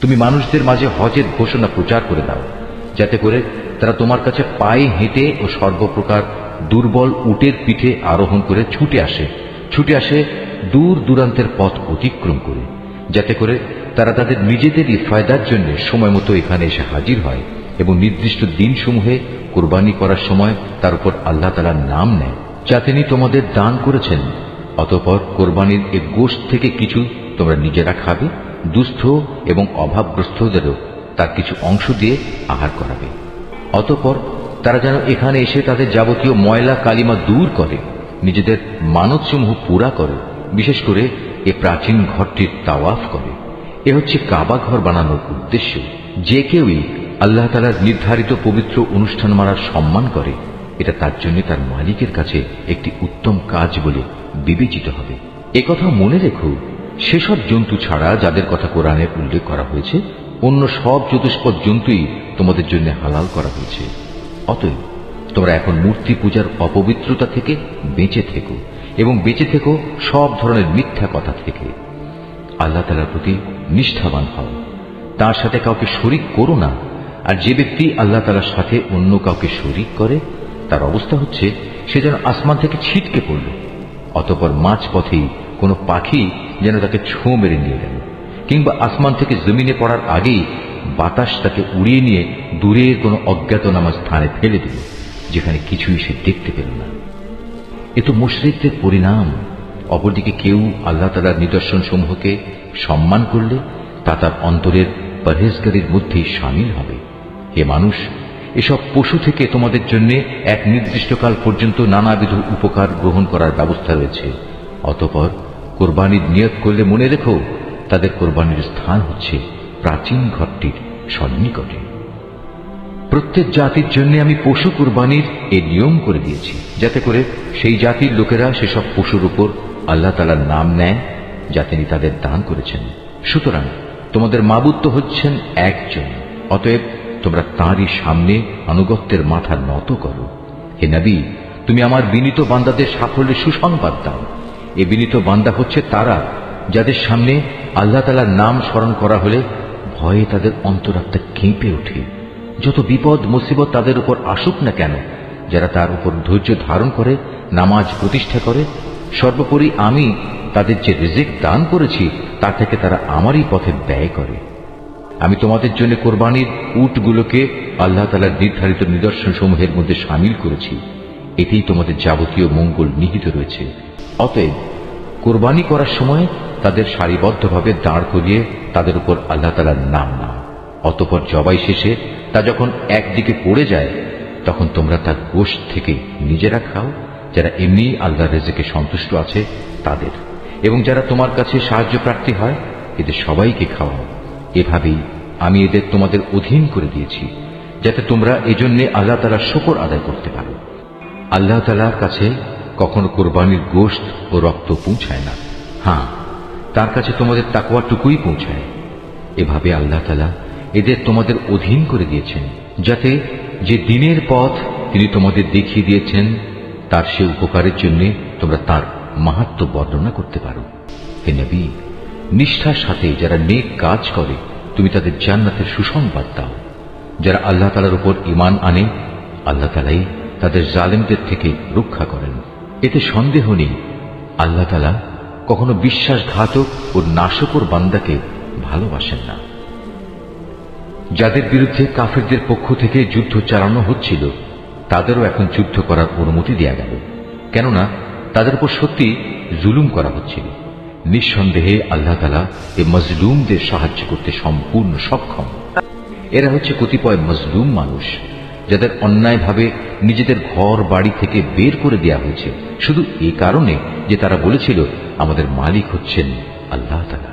তুমি মানুষদের মাঝে হজের ঘোষণা প্রচার করে দাও, যাতে করে তারা তোমার কাছে পায়ে হেঁটে ও সর্বপ্রকার দুর্বল উটের পিঠে আরোহণ করে ছুটে আসে দূর দূরান্তের পথ অতিক্রম করে, যাতে করে তারা তাদের নিজেদেরই ফায়দার জন্য সময় মতো এখানে এসে হাজির হয় এবং নির্দিষ্ট দিনসমূহে কোরবানি করার সময় তার উপর আল্লাহ তাআলার নাম নেয় যা তিনি তোমাদের দান করেছেন। অতঃপর কোরবানির এ গোশত থেকে কিছু তোমরা নিজেরা খাবে, দুস্থ এবং অভাবগ্রস্তদেরও তার কিছু অংশ দিয়ে আহার করাবে। অতঃপর তারা যেন এখানে এসে তাদের যাবতীয় ময়লা কালিমা দূর করে, নিজেদের মানতসমূহ পুরা করে, বিশেষ করে এ প্রাচীন ঘরটির তাওয়াফ করে। এ হচ্ছে কাবা ঘর বানানোর উদ্দেশ্য। যে কেউই আল্লাহ তাআলার নির্ধারিত পবিত্র অনুষ্ঠান মানার সম্মান করে, এটা তার জন্য তার মালিকের কাছে একটি উত্তম কাজ বলে বিবেচিত হবে। একথা মনে রেখো, সেসব জন্তু ছাড়া যাদের কথা কোরআনে উল্লেখ করা হয়েছে, অন্য সব চতুষ্পদ জন্তুই তোমাদের জন্য হালাল করা হয়েছে। অতএব তোমরা এখন মূর্তি পূজার অপবিত্রতা থেকে বেঁচে থেকো এবং বেঁচে থেকো সব ধরনের মিথ্যা কথা থেকে। আল্লাহ তাআলার প্রতি নিষ্ঠাবান হও, তার সাথে কাউকে শরীক করো না। আর যে ব্যক্তি আল্লাহ তাআলার সাথে অন্য কাউকে শরীক করে, তার অবস্থা হচ্ছে সে যেন আসমান থেকে ছিটকে পড়ল, অতঃপর মাঝ পথেই কোনো পাখি যেন তাকে ছোঁ মেরে নিয়ে গেল, কিংবা আসমান থেকে জমিনে পড়ার আগেই বাতাস তাকে উড়িয়ে নিয়ে দূরের কোনো অজ্ঞাতনামা স্থানে ফেলে দিল, যেখানে কিছুই সে দেখতে পেল না। এ তো মুশরিকদের পরিণাম। অপরদিকে কেউ আল্লাহ তাআলার নিদর্শন সমূহকে সম্মান করলে তা তার অন্তরের পরহেজগারির মধ্যেই শামিল হবে। হে মানুষ, এসব পশু থেকে তোমাদের জন্য এক নির্দিষ্টকাল পর্যন্ত নানাবিধ উপকার গ্রহণ করার ব্যবস্থা রয়েছে। অতঃপর কোরবানির নিয়ত করলে মনে রেখো, তাদের কোরবানির স্থান হচ্ছে প্রাচীন ঘরটির সন্নিকটে। প্রত্যেক জাতির জন্য আমি পশু কোরবানির এ নিয়ম করে দিয়েছি, যাতে করে সেই জাতির লোকেরা সেসব পশুর উপর আল্লাহ তাআলার নাম নেয় যা তিনি তাদের দান করেছেন। সুতরাং তোমাদের মাবুদ তো হচ্ছেন একজন, অতএব তোমরা তাঁরই সামনে আনুগত্যের মাথা নত করো। হে নবী, তুমি আমার বিনীত বান্দাদের সাফল্যের সুসংবাদ দাও। এ বিনীত বান্দা হচ্ছে তারা যাদের সামনে আল্লাহ তাআলার নাম স্মরণ করা হলে ভয়ে তাদের অন্তরাত্মা কেঁপে ওঠে। যত বিপদ মুসিবত তাদের উপর আসুক না কেন, যারা তার উপর ধৈর্য ধারণ করে নামাজ প্রতিষ্ঠা করে, সর্বোপরি আমি তাদের যে রিজিক দান করেছি তা থেকে তারা আমারই পথে ব্যয় করে। আমি তোমাদের জন্য কোরবানির উটগুলোকে আল্লাহ তাআলার নির্ধারিত নিদর্শন সমূহের মধ্যে শামিল করেছি। এতেই তোমাদের যাবতীয় মঙ্গল নিহিত রয়েছে। অতএব কোরবানি করার সময় তাদের সারিবদ্ধভাবে দাঁড় করিয়ে তাদের উপর আল্লাহ তাআলার নাম নাও। অতঃপর জবাই শেষে তা যখন একদিকে পড়ে যায়, তখন তোমরা তার গোশত থেকে নিজেরা খাও, যারা এমনি আল্লাহর রিজিকে সন্তুষ্ট আছে তাদের, এবং যারা তোমার কাছে সাহায্য প্রার্থী হয়, এদের সবাইকে খাওয়াও। এভাবেই আমি এদের তোমাদের অধীন করে দিয়েছি, যাতে তোমরা এজন্য আল্লাহ তাআলার শুকর আদায় করতে পারো। আল্লাহ তাআলার কাছে কখনো কোরবানির গোশত ও রক্ত পৌঁছায় না, হ্যাঁ, তার কাছে তোমাদের তাকওয়াটুকুই পৌঁছায়। এভাবে আল্লাহ তাআলা এদের তোমাদের অধীন করে দিয়েছেন, যাতে যে দিনের পথ তিনি তোমাদের দেখিয়ে দিয়েছেন তার সে উপকারের জন্য তোমরা তার মাহাত্ম্য বর্ণনা করতে পারো। হে নবী, নিষ্ঠার সাথে যারা নেক কাজ করে তুমি তাদের জান্নাতের সুসংবাদ দাও। যারা আল্লাহ তাআলার উপর ঈমান আনে, আল্লাহ তাআলাই তাদের জালেমদের থেকে রক্ষা করেন। এতে সন্দেহ নেই, আল্লাহ তাআলা কখনো বিশ্বাসঘাতক ও নাশকর বান্দাকে ভালোবাসেন না। যাদের বিরুদ্ধে কাফেরদের পক্ষ থেকে যুদ্ধ চালানো হচ্ছিল, তাদেরও এখন যুদ্ধ করার অনুমতি দেয়া গেল, কেননা তাদের উপর সত্যি জুলুম করা হচ্ছিল। নিঃসন্দেহে আল্লাহ তাআলা এই মজলুমদের সাহায্য করতে সম্পূর্ণ সক্ষম। এরা হচ্ছে কতিপয় মজলুম মানুষ, যাদের অন্যায়ভাবে নিজেদের ঘর বাড়ি থেকে বের করে দেয়া হয়েছে, শুধু এই কারণে যে তারা বলেছিল আমাদের মালিক হচ্ছেন আল্লাহ তাআলা।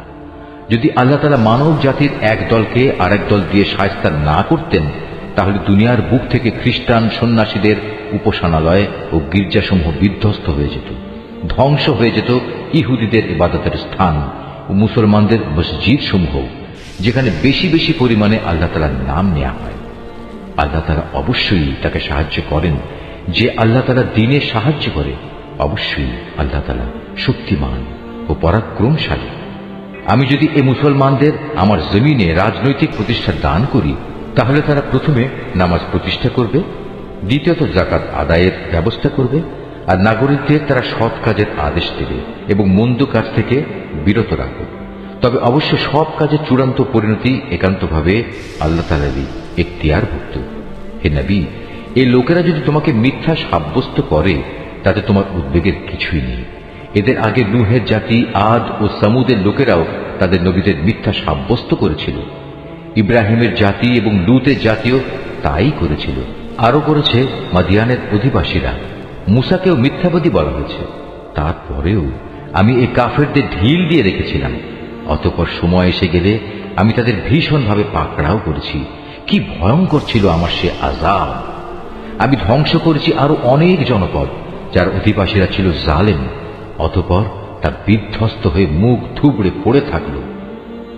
যদি আল্লাহ তাআলা মানব জাতির এক দলকে আরেক দল দিয়ে শায়েস্তা না করতেন, তাহলে দুনিয়ার বুক থেকে খ্রিস্টান সন্ন্যাসীদের উপাসনালয় ও গির্জাসমূহ বিধ্বস্ত হয়ে যেত, ধ্বংস হয়ে যেত ইহুদিদের ইবাদতের স্থান ও মুসলমানদের মসজিদ সমূহ, যেখানে বেশি বেশি পরিমাণে আল্লাহ তাআলার নাম নেওয়া হয়। আল্লাহ তাআলা অবশ্যই তাকে সাহায্য করেন, যে আল্লাহ তাআলার দ্বীনে সাহায্য করে, অবশ্যই আল্লাহ তাআলা শক্তিমান ও পরাক্রমশালী। আমি যদি এ মুসলমানদের আমার জমিনে রাজনৈতিক প্রতিষ্ঠা দান করি, তাহলে তারা প্রথমে নামাজ প্রতিষ্ঠা করবে, দ্বিতীয়ত যাকাত আদায়ের ব্যবস্থা করবে, আর নাগরিকদের তারা সৎ কাজের আদেশ দেবে এবং মন্দ কাজ থেকে বিরত রাখবে। তবে অবশ্য সব কাজের চূড়ান্ত পরিণতি একান্তভাবে আল্লাহ তাআলারই এখতিয়ারভুক্ত। হে নবী, এই লোকেরা যদি তোমাকে মিথ্যা সাব্যস্ত করে তাতে তোমার উদ্বেগের কিছুই নেই। এদের আগে নূহের জাতি, আদ ও সামুদের লোকেরাও তাদের নবীদের মিথ্যা সাব্যস্ত করেছিল। ইব্রাহিমের জাতি এবং লূতের জাতিও তাই করেছিল। আরো করেছে মাদিয়ানের অধিবাসীরা। মুসাকেও মিথ্যাবাদী বলা হয়েছে। তারপরেও আমি এই কাফেরদের ঢিল দিয়ে রেখেছিলাম। অতঃপর সময় এসে গেলে আমি তাদের ভীষণভাবে পাকড়াও করেছি। কি ভয়ঙ্কর ছিল আমার সে আযাব! আমি ধ্বংস করেছি আরো অনেক জনপদ যার অধিবাসীরা ছিল জালেম। অতঃপর তা বিধ্বস্ত হয়ে মুখ থুবড়ে পড়ে থাকল।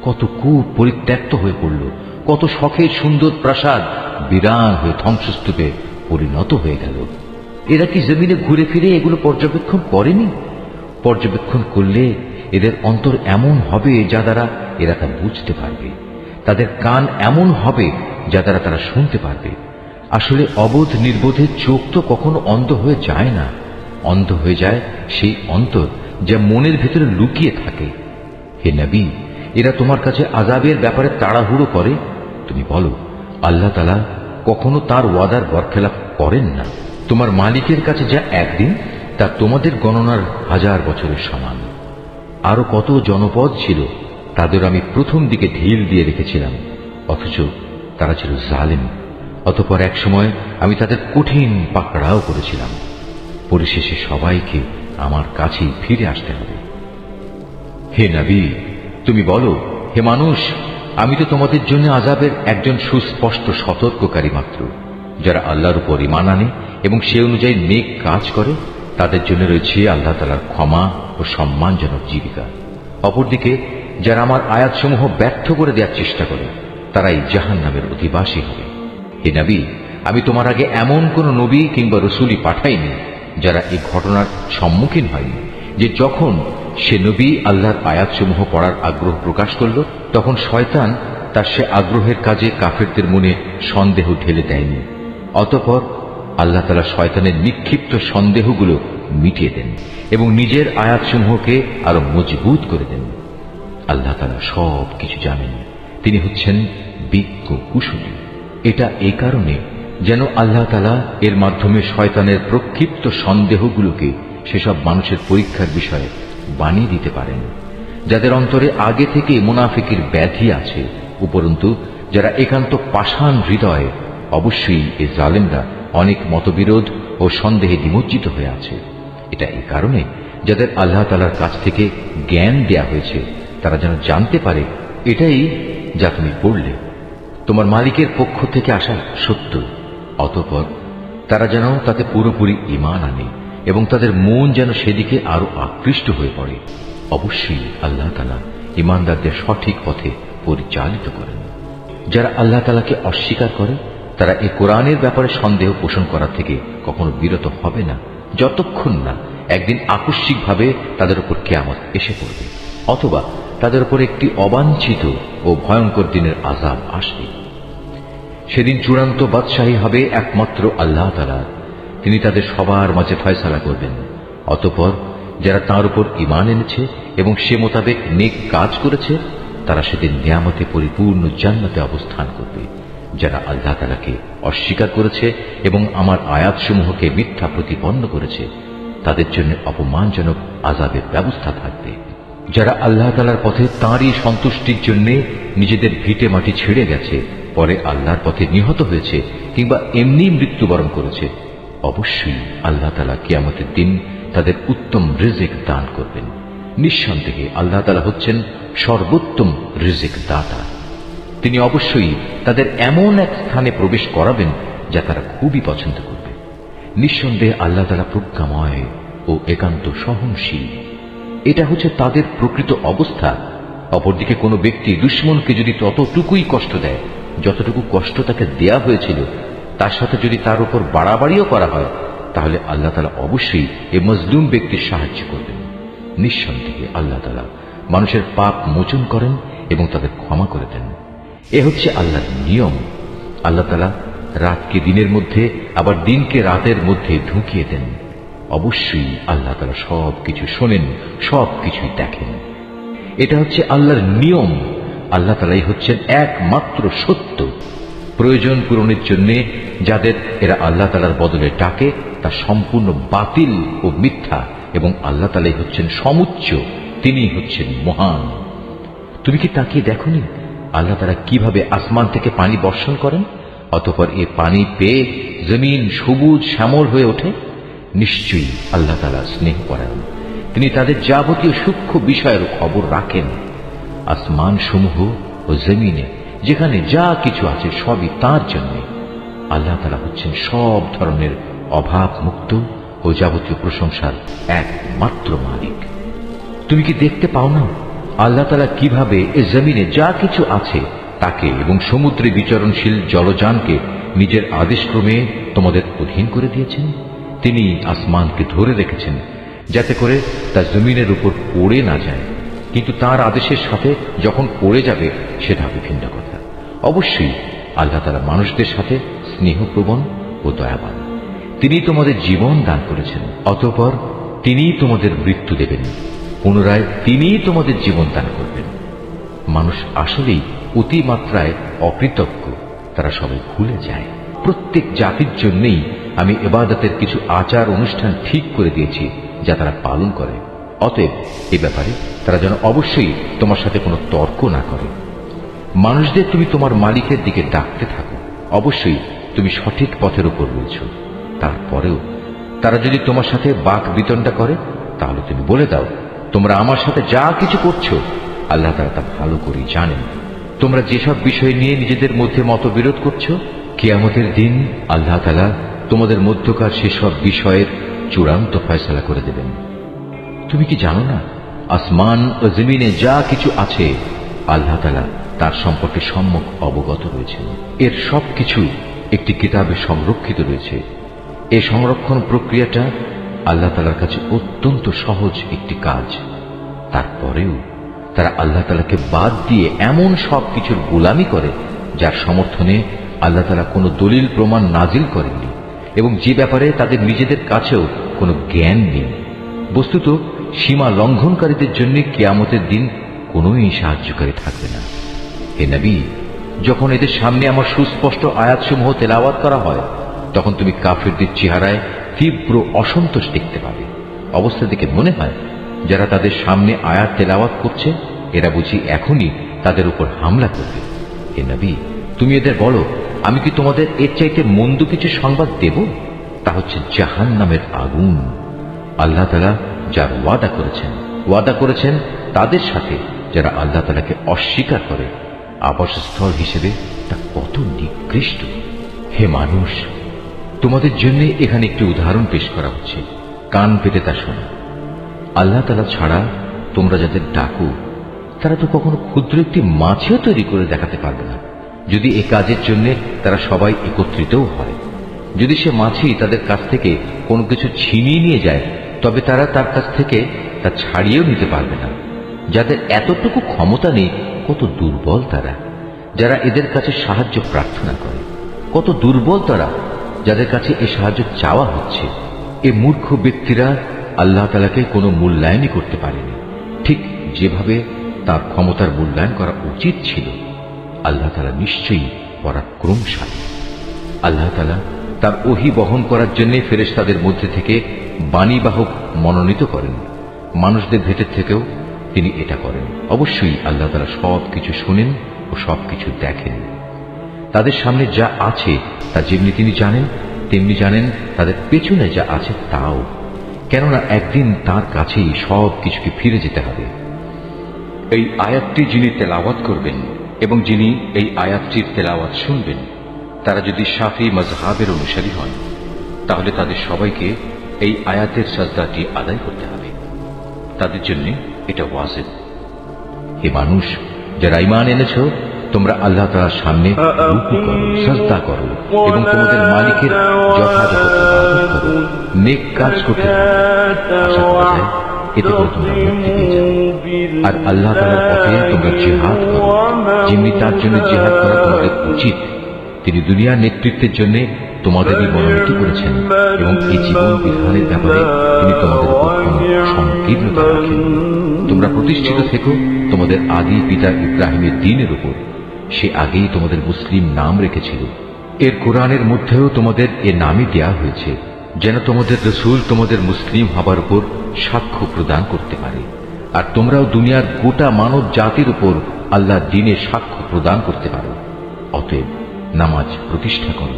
কত কূপ পরিত্যক্ত হয়ে পড়ল, কত শখের সুন্দর প্রাসাদ বিরান হয়ে ধ্বংসস্তূপে পরিণত হয়ে গেল। এরা কি জমিনে ঘুরে ফিরে এগুলো পর্যবেক্ষণ করেনি? পর্যবেক্ষণ করলে এদের অন্তর এমন হবে যা দ্বারা এরা তা বুঝতে পারবে, তাদের কান এমন হবে যা দ্বারা তারা শুনতে পারবে। আসলে অবোধ নির্বোধের চোখ তো কখনো অন্ধ হয়ে যায় না। অন্ধ হয়ে যায় সেই অন্তর যা মনের ভেতরে লুকিয়ে থাকে। হে নবী, এরা তোমার কাছে আযাবের ব্যাপারে তাড়াহুড়ো করে। তুমি বলো, আল্লাহ তাআলা কখনো তার ওয়াদার বরখেলাপ করেন না। তোমার মালিকের কাছে যা একদিন, তা তোমাদের গণনার 1000 বছরের সমান। আরো কত জনপদ ছিল, তাদের আমি প্রথম দিকে ঢিল দিয়ে রেখেছিলাম, অথচ তারা ছিল জালেম। অতঃপর এক সময় আমি তাদের কঠিন পাকড়াও করেছিলাম। পরিশেষে সবাইকে আমার কাছেই ফিরে আসতে হবে। হে নবী, তুমি বলো, হে মানুষ, আমি তো তোমাদের জন্য আযাবের একজন সুস্পষ্ট সতর্ককারী মাত্র। যারা আল্লাহর উপর ঈমান আনে এবং সে অনুযায়ী নেক কাজ করে, তাদের জন্য রয়েছে আল্লাহ তাআলার ক্ষমা ও সম্মানজনক জীবিকা। অপরদিকে যারা আমার আয়াতসমূহ ব্যর্থ করে দেওয়ার চেষ্টা করে, তারাই জাহান্নামের অধিবাসী হবে। হে নবী, আমি তোমার আগে এমন কোন নবী কিংবা রসুলই পাঠাইনি যারা এই ঘটনার সম্মুখীন হয়নি যে যখন সে নবী আল্লাহর আয়াতসমূহ পড়ার আগ্রহ প্রকাশ করল, তখন শয়তান তার সে আগ্রহের কাজে কাফেরদের মনে সন্দেহ ঢেলে দেয়নি। অতঃপর আল্লাহ তাআলা শয়তানের নিক্ষিপ্ত সন্দেহগুলো মিটিয়ে দেন এবং নিজের আয়াতসমূহকে আরো মজবুত করে দেন। আল্লাহ তাআলা সব কিছু জানেন, তিনি হচ্ছেন বিজ্ঞ কুশলী। এটা এই কারণে যেন আল্লাহ তাআলা এর মাধ্যমে শয়তানের প্রক্ষিপ্ত সন্দেহগুলোকে সেসব মানুষের পরীক্ষার বিষয়ে বানিয়ে দিতে পারেন যাদের অন্তরে আগে থেকে মুনাফিকের ব্যাধি আছে। উপরন্তু যারা একান্ত পাষাণ হৃদয়, অবশ্যই এই জালেমরা অনেক মতবিরোধ ও সন্দেহে নিমজ্জিত হয়ে আছে। এটা এই কারণে যাদের আল্লাহ তাআলার কাছ থেকে জ্ঞান দেয়া হয়েছে, তারা যেন জানতে পারে এটাই যা তুমি পড়লে তোমার মালিকের পক্ষ থেকে আসা সত্য। অতঃপর তারা যেন তাতে পুরোপুরি ঈমান আনে এবং তাদের মন যেন সেদিকে আরো আকৃষ্ট হয়ে পড়ে। অবশ্যই আল্লাহ তাআলা ঈমানদারদের সঠিক পথে পরিচালিত করেন। যারা আল্লাহ তাআলাকে অস্বীকার করে, তারা এই কোরআনের ব্যাপারে সন্দেহ পোষণ করা থেকে কখনো বিরত হবে না, যতক্ষণ না একদিন আকস্মিকভাবে তাদের উপর কিয়ামত এসে পড়বে, অথবা তাদের উপর একটি অবাঞ্ছিত ও ভয়ঙ্কর দিনের আযাব আসবে। সেদিন চূড়ান্ত বাদশাহী হবে একমাত্র আল্লাহ তাআলার। তিনি তাদের সবার মাঝে ফয়সালা করবেন। অতঃপর যারা তাঁর উপর ঈমান এনেছে এবং সে মোতাবেক নেক কাজ করেছে, তারা সেদিন নিয়ামতে পরিপূর্ণ জান্নাতে অবস্থান করবে। যারা আল্লাহ তাআলাকে অস্বীকার করেছে এবং আমার আয়াতসমূহকে মিথ্যা প্রতিপন্ন করেছে, তাদের জন্য অপমানজনক আযাবের ব্যবস্থা থাকবে। যারা আল্লাহ তাআলার পথে তাঁরই সন্তুষ্টির জন্য নিজেদের ভিটে মাটি ছেড়ে গেছে, পরে আল্লাহর পথে নিহত হয়েছে কিংবা এমনি মৃত্যুবরণ করেছে, অবশ্যই আল্লাহ তাআলা কিয়ামতের দিন তাদের উত্তম রিজিক দান করবেন। নিঃসন্দেহে আল্লাহ তাআলা হচ্ছেন সর্বোত্তম রিজিক দাতা। তিনি অবশ্যই তাদের এমন এক স্থানে প্রবেশ করাবেন যা তারা খুবই পছন্দ করবে। নিঃসন্দেহে আল্লাহ তাআলা প্রজ্ঞাময় ও একান্ত সহনশীল। এটা হচ্ছে তাদের প্রকৃত অবস্থা। অপরদিকে কোনো ব্যক্তি দুশমনকে যদি ততটুকুই কষ্ট দেয় যতটুকু কষ্ট তাকে দেয়া হয়েছিল, তার সাথে যদি তার উপর বাড়াবাড়িও করা হয়, তাহলে আল্লাহ তাআলা অবশ্যই এই মজলুম ব্যক্তির সাহায্য করবেন। নিঃসন্দেহে আল্লাহ তাআলা মানুষের পাপ মোচন করেন এবং তাদের ক্ষমা করে দেন। এ হচ্ছে আল্লাহর নিয়ম। আল্লাহ তাআলা রাতকে দিনের মধ্যে আবার দিনকে রাতের মধ্যে ঢুকিয়ে দেন। অবশ্যই আল্লাহ তাআলা সবকিছু শোনেন, সবকিছুই দেখেন। এটা হচ্ছে আল্লাহর নিয়ম। আল্লাহ তাআলাই হচ্ছেন একমাত্র সত্য। প্রয়োজন পূরণের জন্য যাদের এরা আল্লাহ তাআলার বদলে ডাকে তা সম্পূর্ণ বাতিল ও মিথ্যা, এবং আল্লাহ তাআলাই হচ্ছেন সমুচ্চ, তিনি হচ্ছেন মহান। তুমি কি তাকিয়ে দেখোনি আল্লাহ তাআলা কিভাবে আসমান থেকে পানি বর্ষণ করেন, অতঃপর এ পানি পেয়ে জমিন সবুজ শ্যামল হয়ে ওঠে? নিশ্চয়ই আল্লাহ তাআলা স্নেহপরায়ণ, তিনি তাদের যাবতীয় সূক্ষ্ম বিষয়ের খবর রাখেন। আসমান সমূহ ও জমিনে যেখানে যা কিছু আছে সবই তাঁর জন্য। আল্লাহ তাআলা হচ্ছেন সব ধরনের অভাব মুক্ত ও যাবতীয় প্রশংসার একমাত্র মালিক। তুমি কি দেখতে পাও না আল্লাহ তাআলা কিভাবে এ জমিনে যা কিছু আছে তাকে এবং সমুদ্রে বিচরণশীল জলযানকে নিজের আদেশক্রমে তোমাদের অধীন করে দিয়েছেন? তিনি আসমানকে ধরে রেখেছেন যাতে করে তা জমিনের উপর পড়ে না যায়, কিন্তু তার আদেশের সাথে যখন পড়ে যাবে সেটা বিভিন্ন কথা। অবশ্যই আল্লাহ তাআলা মানুষদের সাথে স্নেহপ্রবণ ও দয়াবান। তিনি তোমাদের জীবন দান করেছেন, অতঃপর তিনি তোমাদের মৃত্যু দেবেন, পুনরায় তিনি তোমাদের জীবন দান করবেন। মানুষ আসলেই অতিমাত্রায় অকৃতজ্ঞ, তারা সবাই ভুলে যায়। প্রত্যেক জাতির জন্যই আমি ইবাদতের কিছু আচার অনুষ্ঠান ঠিক করে দিয়েছি যা তারা পালন করে। অতএব এ ব্যাপারে তারা যেন অবশ্যই তোমার সাথে কোনো তর্ক না করে। মানুষদের তুমি তোমার মালিকের দিকে ডাকতে থাকো, অবশ্যই তুমি সঠিক পথের উপর রয়েছ। তারপরেও তারা যদি তোমার সাথে বাক বিতণ্ডা করে তাহলে তুমি বলে দাও, তোমরা আমার সাথে যা কিছু করছো আল্লাহ তাআলা তা ভালো করেই জানেন। তোমরা যেসব বিষয় নিয়ে নিজেদের মধ্যে মতবিরোধ করছো, কিয়ামতের দিন আল্লাহ তাআলা তোমাদের মধ্যকার সেসব বিষয়ের চূড়ান্ত ফয়সালা করে দেবেন। তুমি কি জানো না আসমান ও জমিনে যা কিছু আছে আল্লাহ তাআলা তার সম্পর্কে সম্যক অবগত রয়েছেন। এর সবকিছু একটি কিতাবে সংরক্ষিত রয়েছে। এই সংরক্ষণ প্রক্রিয়াটা আল্লাহ তাআলার কাছে অত্যন্ত সহজ একটি কাজ। তারপরেও তারা আল্লাহ তাআলাকে বাদ দিয়ে এমন সব কিছুর গোলামি করে যার সমর্থনে আল্লাহ তাআলা কোনো দলিল প্রমাণ নাজিল করেননি এবং যে ব্যাপারে তাদের নিজেদের কাছেও কোনো জ্ঞান নেই। বস্তুত সীমা লঙ্ঘনকারীদের জন্য কিয়ামতের দিন কোনোই সাহায্যকারী থাকবে না। হে নবী, যখন এদের সামনে আমার সুস্পষ্ট আয়াতসমূহ তেলাওয়াত করা হয় তখন তুমি কাফিরদের চেহারায় তীব্র অসন্তোষ দেখতে পাবে। অবস্থা দেখে মনে হয় যারা তাদের সামনে আয়াত তেলাওয়াত করছে এরা বুঝি এখনই তাদের উপর হামলা করবে। হে নবী, তুমি এদের বলো, আমি কি তোমাদের এর চাইতে মন্দ কিছু সংবাদ দেব? তা হচ্ছে জাহান্নামের আগুন। আল্লাহ তাআলা যার ওয়াদা করেছেন তাদের সাথে যারা আল্লাহ তাআলাকে অস্বীকার করে, আবাসস্থল হিসেবে তা কত নিকৃষ্ট। হে মানুষ, তোমাদের জন্য এখানে একটি উদাহরণ পেশ করা হচ্ছে, কান পেতে তা শোনো। আল্লাহ তাআলা ছাড়া তোমরা যাদের ডাকো তারা তো কখনো ক্ষুদ্র একটি মাছিও তৈরি করে দেখাতে পারবে না, যদি এ কাজের জন্য তারা সবাই একত্রিতও হয়। যদি সে মাছি তাদের কাছ থেকে কোনো কিছু ছিনিয়ে নিয়ে যায় তবে তারা তার কাছ থেকে তা ছাড়িয়েও নিতে পারবে না। যাদের এতটুকু ক্ষমতা নেই, কত দুর্বল তারা যারা এদের কাছে সাহায্য প্রার্থনা করে। কত দুর্বল তারা যাদের কাছে এ সাহায্য চাওয়া হচ্ছে। এ মূর্খ ব্যক্তিরা আল্লাহ তাআলাকে কোনো মূল্যায়নই করতে পারেনি, ঠিক যেভাবে তার ক্ষমতার মূল্যায়ন করা উচিত ছিল। আল্লাহ তাআলা নিশ্চয়ই পরাক্রমশালী। আল্লাহ তাআলা তার ওহী বহন করার জন্য ফেরেশতাদের মধ্যে থেকে বাণীবাহক মনোনীত করেন। মানুষদের ভেতর থেকেও তিনি এটা করেন। অবশ্যই আল্লাহ তাআলা সবকিছু শোনেন ও সবকিছু দেখেন। তাদের সামনে যা আছে তা যেমনি তিনি জানেন, তেমনি জানেন তাদের পেছনে যা আছে তাও, কেননা একদিন তার কাছেই সব কিছুকে ফিরে যেতে হবে। এই আয়াতটি যিনি তেলাওয়াত করবেন এবং যিনি এই আয়াতটির তেলাওয়াত শুনবেন তারা যদি শাফি মাযহাবের অনুসারী হন তাহলে তাদের সবাইকে এই আয়াতের সাজদাটি আদায় করতে হবে। তাদের জন্য এটা ওয়াজিব। হে মানুষ, যারা ঈমান এনেছ, তোমরা আল্লাহ তাআলার সামনে রুকু করো, সাজদা করো এবং তোমাদের মালিকের যথাযথ ইবাদত করো, নেক কাজ করতে থাকো। আশা করা যায় এতে করে তোমরা মুক্তি পেয়ে যাবে। আর আল্লাহ তাআলার পথে তোমরা জিহাদ করো, যেমনি তার জন্য জিহাদ করা তোমাদের উচিত। তিনি দুনিয়ার নেতৃত্বের জন্য তোমাদেরই মনোনীত করেছেন এবং এই জীবন বিধানের ব্যাপারে তিনি তোমাদের উপর কোনো সংকীর্ণতা রাখেন। তোমরা প্রতিষ্ঠিত থেকো তোমাদের আদি পিতা ইব্রাহিমের দ্বীনের উপর। সে আগেই তোমাদের মুসলিম নাম রেখেছিল। এর কোরআনের মধ্যেও তোমাদের এ নামই দেয়া হয়েছে, যেন তোমাদের রাসূল তোমাদের মুসলিম হবার উপর সাক্ষ্য প্রদান করতে পারে। আর তোমরাও দুনিয়ার গোটা মানব জাতির উপর আল্লাহর দ্বীনের সাক্ষ্য প্রদান করতে পারো। অতএব নামাজ প্রতিষ্ঠা করো,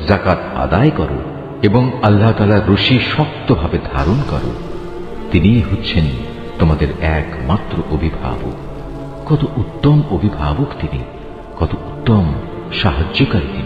যাকাত আদায় করো এবং আল্লাহ তাআলার রশি শক্তভাবে ধারণ করো। তিনিই হচ্ছেন তোমাদের একমাত্র অভিভাবক। কত উত্তম অভিভাবক তিনি, কত উত্তম সাহায্যকারী তিনি।